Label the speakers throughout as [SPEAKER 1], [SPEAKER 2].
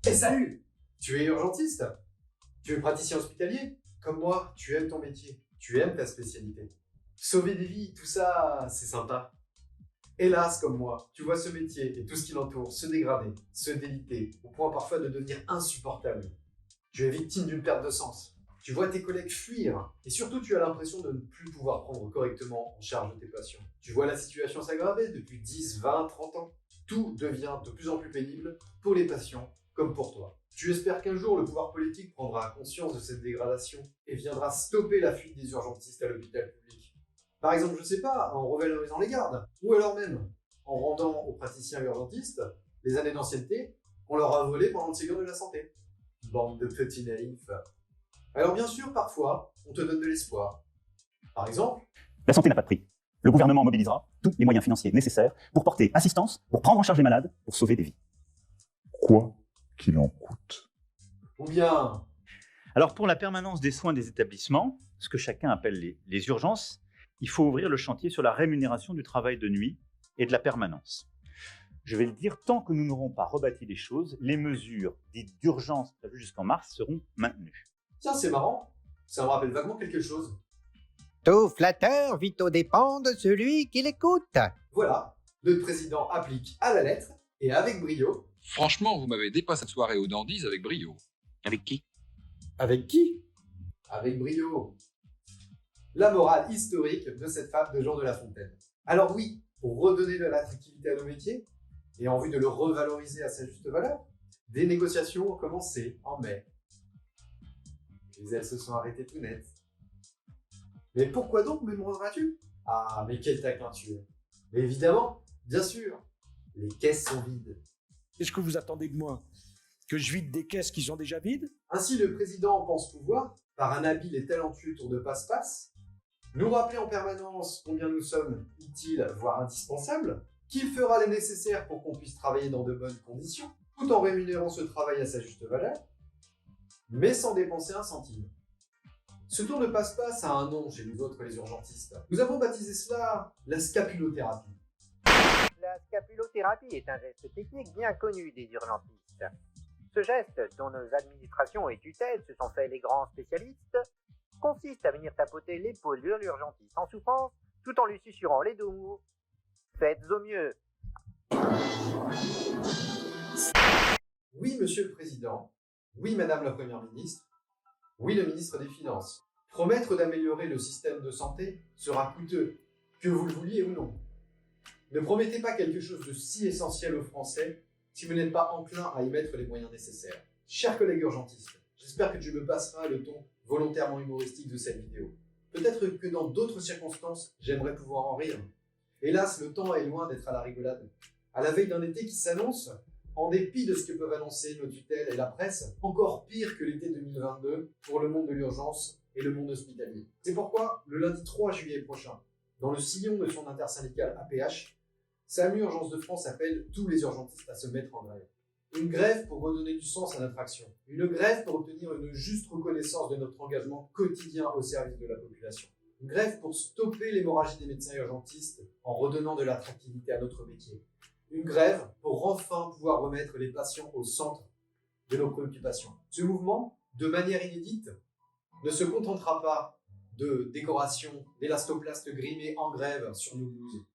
[SPEAKER 1] Et salut! Tu es urgentiste? Tu es praticien hospitalier? Comme moi, tu aimes ton métier, tu aimes ta spécialité. Sauver des vies, tout ça, c'est sympa. Hélas, comme moi, tu vois ce métier et tout ce qui l'entoure se dégrader, se déliter, au point parfois de devenir insupportable. Tu es victime d'une perte de sens. Tu vois tes collègues fuir et surtout tu as l'impression de ne plus pouvoir prendre correctement en charge de tes patients. Tu vois la situation s'aggraver depuis 10, 20, 30 ans. Tout devient de plus en plus pénible pour les patients comme pour toi. Tu espères qu'un jour le pouvoir politique prendra conscience de cette dégradation et viendra stopper la fuite des urgentistes à l'hôpital public. Par exemple, je sais pas, en revalorisant les gardes, ou alors même en rendant aux praticiens urgentistes les années d'ancienneté qu'on leur a volées pendant le Ségur de la santé. Bande de petits naïfs. Alors bien sûr, parfois, on te donne de l'espoir. Par exemple,
[SPEAKER 2] la santé n'a pas de prix. Le gouvernement mobilisera tous les moyens financiers nécessaires pour porter assistance, pour prendre en charge les malades, pour sauver des vies.
[SPEAKER 3] Quoi qu'il en coûte.
[SPEAKER 1] Ou bien,
[SPEAKER 4] Alors pour la permanence des soins des établissements, ce que chacun appelle les urgences, il faut ouvrir le chantier sur la rémunération du travail de nuit et de la permanence. Je vais le dire, tant que nous n'aurons pas rebâti les choses, les mesures dites d'urgence prévues jusqu'en mars seront maintenues.
[SPEAKER 1] tiens, c'est marrant, ça me rappelle vaguement quelque chose.
[SPEAKER 5] Tout flatteur vit aux dépens de celui qui l'écoute.
[SPEAKER 1] Voilà, le président applique à la lettre et avec brio.
[SPEAKER 6] Franchement, vous m'avez dépassé cette soirée aux Dandies avec brio.
[SPEAKER 4] Avec qui?
[SPEAKER 1] Avec qui? Avec brio. La morale historique de cette fable de Jean de La Fontaine. Alors oui, pour redonner de l'attractivité à nos métiers, et en vue de le revaloriser à sa juste valeur, des négociations ont commencé en mai. Puis elles se sont arrêtées tout net. Mais pourquoi donc me demanderas-tu? Ah, mais quel taquin tu es. Mais évidemment, bien sûr, les caisses sont vides.
[SPEAKER 7] Qu'est-ce que vous attendez de moi? Que je vide des caisses qui sont déjà vides?
[SPEAKER 1] Ainsi, le président pense pouvoir, par un habile et talentueux tour de passe-passe, nous rappeler en permanence combien nous sommes utiles, voire indispensables, qu'il fera le nécessaire pour qu'on puisse travailler dans de bonnes conditions, tout en rémunérant ce travail à sa juste valeur, mais sans dépenser un centime. Ce tour de passe-passe a un nom chez nous autres les urgentistes. Nous avons baptisé cela la scapulothérapie.
[SPEAKER 5] La scapulothérapie est un geste technique bien connu des urgentistes. Ce geste, dont nos administrations et tutelles se sont fait les grands spécialistes, consiste à venir tapoter l'épaule de l'urgentiste en souffrance tout en lui susurrant les doux mots. Faites au mieux.
[SPEAKER 1] Oui, monsieur le président. Oui, madame la première ministre. Oui, le ministre des Finances. Promettre d'améliorer le système de santé sera coûteux, que vous le vouliez ou non. Ne promettez pas quelque chose de si essentiel aux Français si vous n'êtes pas enclin à y mettre les moyens nécessaires. Chers collègues urgentistes, j'espère que tu me passeras le ton volontairement humoristique de cette vidéo. Peut-être que dans d'autres circonstances, j'aimerais pouvoir en rire. Hélas, le temps est loin d'être à la rigolade. À la veille d'un été qui s'annonce, en dépit de ce que peuvent annoncer nos tutelles et la presse, encore pire que l'été 2022 pour le monde de l'urgence et le monde hospitalier. C'est pourquoi, le lundi 3 juillet prochain, dans le sillon de son intersyndicale APH, SAMU Urgence de France appelle tous les urgentistes à se mettre en grève. Une grève pour redonner du sens à notre action. Une grève pour obtenir une juste reconnaissance de notre engagement quotidien au service de la population. Une grève pour stopper l'hémorragie des médecins urgentistes en redonnant de l'attractivité à notre métier. Une grève pour enfin pouvoir remettre les patients au centre de nos préoccupations. Ce mouvement, de manière inédite, ne se contentera pas de décorations d'élastoplastes grimés en grève sur nos blouses.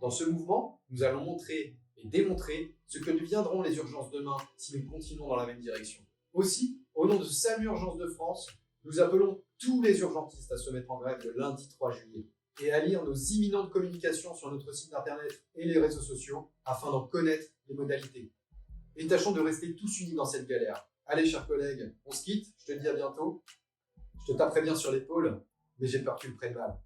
[SPEAKER 1] Dans ce mouvement, nous allons montrer et démontrer ce que deviendront les urgences demain si nous continuons dans la même direction. Aussi, au nom de SAMU Urgence de France, nous appelons tous les urgentistes à se mettre en grève le lundi 3 juillet et à lire nos imminentes communications sur notre site internet et les réseaux sociaux afin d'en connaître les modalités. Et tâchons de rester tous unis dans cette galère. Allez, chers collègues, on se quitte, je te dis à bientôt. Je te taperai bien sur l'épaule, mais j'ai peur que tu le prennes mal.